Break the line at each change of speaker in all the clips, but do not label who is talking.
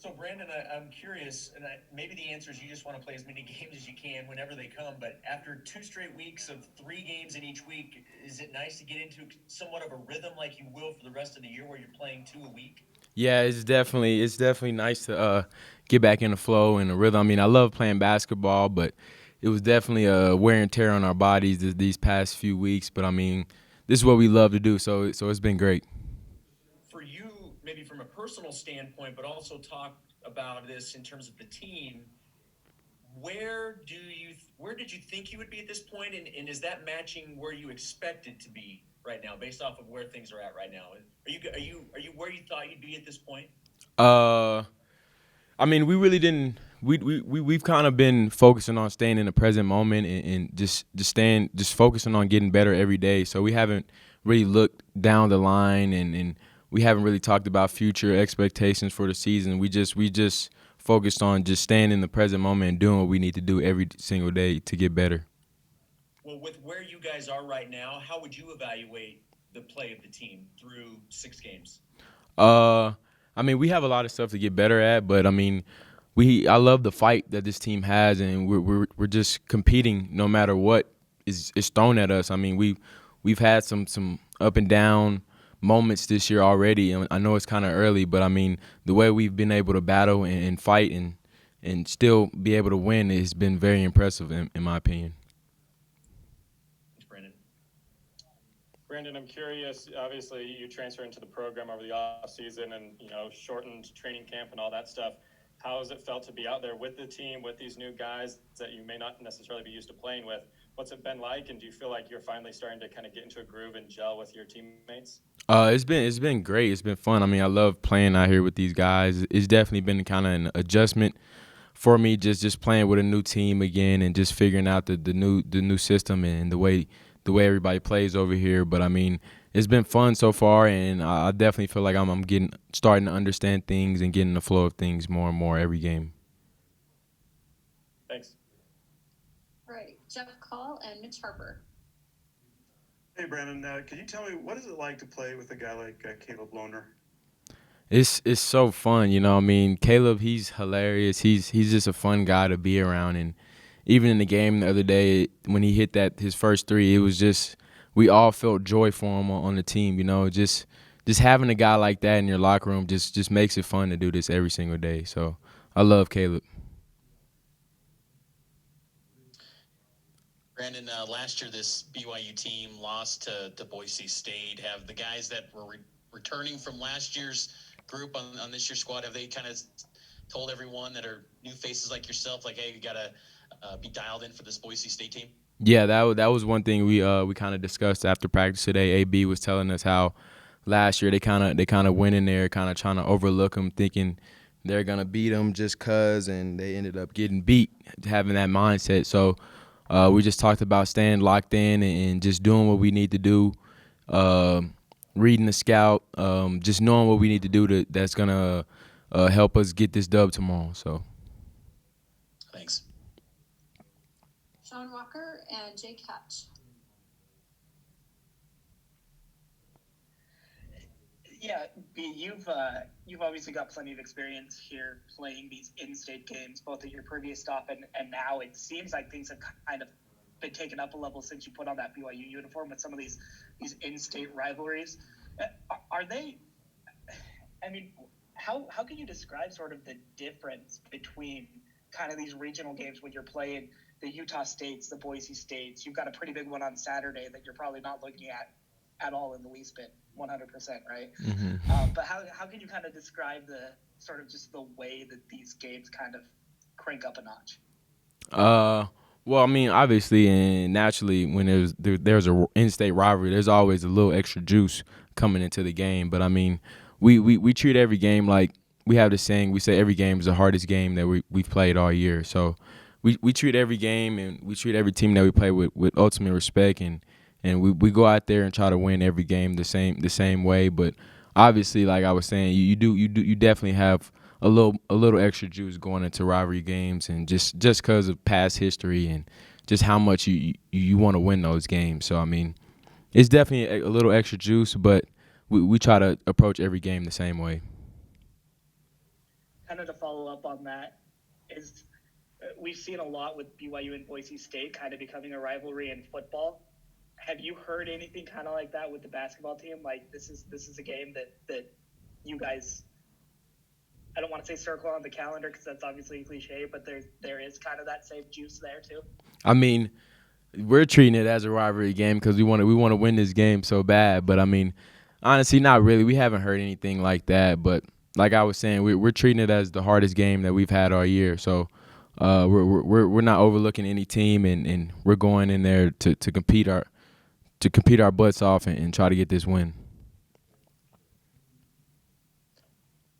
So, Brandon, I'm curious, and maybe the answer is you just want to play as many games as you can whenever they come. But after 2 straight weeks of 3 games in each week, is it nice to get into somewhat of a rhythm like you will for the rest of the year, where you're playing two a week?
Yeah, it's definitely nice to get back in the flow and the rhythm. I mean, I love playing basketball, but it was definitely a wear and tear on our bodies these past few weeks. But I mean, this is what we love to do, so it's been great.
For you, maybe from a personal standpoint, but also talk about this in terms of the team. Where did you think you would be at this point, and is that matching where you expected to be right now, based off of where things are at right now? Are you where you thought you'd be at this point?
Uh, I mean, we really didn't. We've kind of been focusing on staying in the present moment and just focusing on getting better every day. So we haven't really looked down the line and we haven't really talked about future expectations for the season. We just focused on just staying in the present moment and doing what we need to do every single day to get better.
Well, with where you guys are right now, how would you evaluate the play of the team through 6 games?
Uh, I mean, we have a lot of stuff to get better at, but I mean, I love the fight that this team has, and we're just competing no matter what is thrown at us. I mean, we've had some up and down moments this year already. And I know it's kind of early, but I mean, the way we've been able to battle and fight and still be able to win has been very impressive in my opinion.
Thanks, Brandon.
Brandon, I'm curious. Obviously, you transferred into the program over the offseason and shortened training camp and all that stuff. How has it felt to be out there with the team, with these new guys that you may not necessarily be used to playing with? What's it been like, and do you feel like you're finally starting to kind of get into a groove and gel with your teammates?
It's been great. It's been fun. I mean, I love playing out here with these guys. It's definitely been kind of an adjustment for me, just playing with a new team again and just figuring out the new system and the way everybody plays over here. But I mean, it's been fun so far, and I definitely feel like I'm getting starting to understand things and getting the flow of things more and more every game.
Thanks.
All right, Jeff Call and Mitch Harper.
Hey, Brandon, can you tell me what is it like to play with a guy like Caleb Loner?
It's so fun, you know. I mean, Caleb, he's hilarious. He's just a fun guy to be around, and even in the game the other day when he hit that his first three, it was just we all felt joy for him on the team. You know, just having a guy like that in your locker room just makes it fun to do this every single day. So I love Caleb.
Brandon, last year this BYU team lost to Boise State. Have the guys that were returning from last year's group on this year's squad, have they kind of told everyone that are new faces like yourself, like, hey, you got to be dialed in for this Boise State team?
Yeah, that was one thing we kind of discussed after practice today. AB was telling us how last year they kind of went in there, kind of trying to overlook them, thinking they're gonna beat them just cause, and they ended up getting beat, having that mindset. So we just talked about staying locked in and just doing what we need to do, uh, reading the scout, just knowing what we need to do that's gonna help us get this dub tomorrow. So
Thanks.
Sean Walker and Jake Hatch.
Yeah, B, you've obviously got plenty of experience here playing these in-state games, both at your previous stop and now. It seems like things have kind of been taken up a level since you put on that BYU uniform with some of these in-state rivalries. Are they? I mean, how can you describe sort of the difference between kind of these regional games when you're playing the Utah States, the Boise States? You've got a pretty big one on Saturday that you're probably not looking at all in the least bit, 100%, right? But how can you kind of describe the sort of just the way that these games kind of crank up a notch?
Uh, well, I mean, obviously and naturally, when there's a in-state rivalry, there's always a little extra juice coming into the game. But I mean, we treat every game like we have this saying. We say every game is the hardest game that we've played all year. So we treat every game and we treat every team that we play with ultimate respect, and we go out there and try to win every game the same way. But obviously, like I was saying, you definitely have a little extra juice going into rivalry games, and just because of past history and just how much you want to win those games. So I mean, it's definitely a little extra juice, but we try to approach every game the same way.
kind of to follow up on that is we've seen a lot with BYU and Boise State kind of becoming a rivalry in football. Have you heard anything kind of like that with the basketball team? Like this is a game that you guys, I don't want to say circle on the calendar because that's obviously a cliche, but there is kind of that same juice there too.
I mean, we're treating it as a rivalry game because we want to win this game so bad. But I mean, honestly, not really. We haven't heard anything like that. But like I was saying, we're treating it as the hardest game that we've had all year. So we're not overlooking any team, and we're going in there to compete our butts off and try to get this win.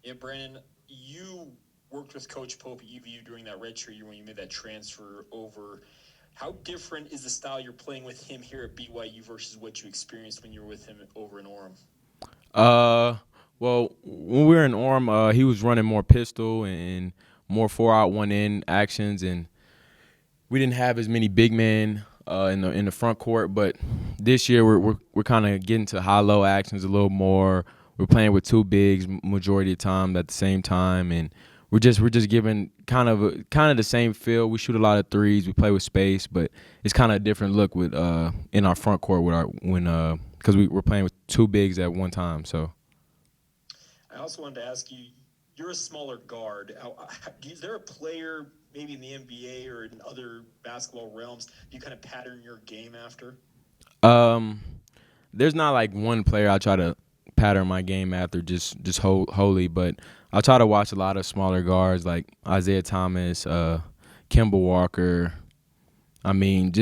Yeah, Brandon, you worked with Coach Pope at UVU during that redshirt year when you made that transfer over. How different is the style you're playing with him here at BYU versus what you experienced when you were with him over in Orem?
Well, when we were in Orem, he was running more pistol and more 4-out 1-in actions, and we didn't have as many big men in the front court. But this year we're kind of getting to high-low actions a little more. We're playing with two bigs majority of the time at the same time, and we're just giving kind of the same feel. We shoot a lot of threes. We play with space, but it's kind of a different look with in our front court because we're playing with two bigs at one time. So
I also wanted to ask you, you're a smaller guard. Is there a player maybe in the NBA or in other basketball realms you kind of pattern your game after?
There's not like one player I try to pattern my game after just wholly, but I try to watch a lot of smaller guards like Isaiah Thomas, Kemba Walker. I mean,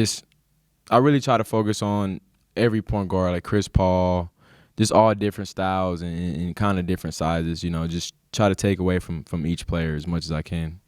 I really try to focus on every point guard like Chris Paul, just all different styles and kind of different sizes, just try to take away from each player as much as I can.